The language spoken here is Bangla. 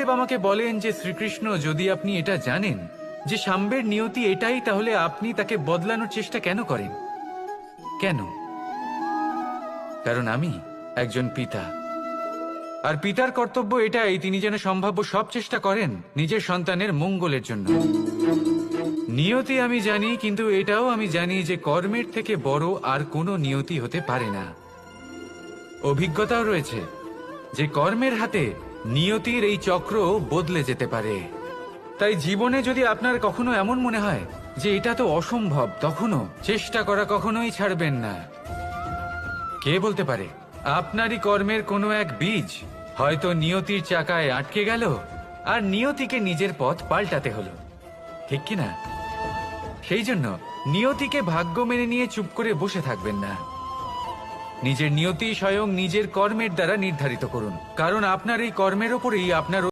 গুরুদেব আমাকে বলেন যে শ্রীকৃষ্ণ, যদি আপনি এটা জানেন যে সাম্বের নিয়তি এটাই, তাহলে আপনি তাকে বদলানোর চেষ্টা কেন করেন? কেন? কারণ আমি একজন পিতা, আর পিতার কর্তব্য এটাই তিনি যেন সম্ভাব্য সব চেষ্টা করেন নিজের সন্তানের মঙ্গলের জন্য। নিয়তি আমি জানি, কিন্তু এটাও আমি জানি যে কর্মের থেকে বড় আর কোনো নিয়তি হতে পারে না। অভিজ্ঞতাও রয়েছে যে কর্মের হাতে নিয়তির এই চক্র বদলে যেতে পারে। তাই জীবনে যদি আপনার কখনো এমন মনে হয় যে এটা তো অসম্ভব, তখনও চেষ্টা করা কখনোই ছাড়বেন না। কে বলতে পারে আপনারই কর্মের কোনো এক বীজ হয়তো নিয়তির চাকায় আটকে গেল, আর নিয়তিকে নিজের পথ পাল্টাতে হলো, ঠিক কিনা? সেই জন্য নিয়তিকে ভাগ্য মেনে নিয়ে চুপ করে বসে থাকবেন না। নিজের নিয়তি স্বয়ং নিজের কর্মের দ্বারা নির্ধারিত করুন, কারণ আপনার এই কর্মের ওপরেই আপনার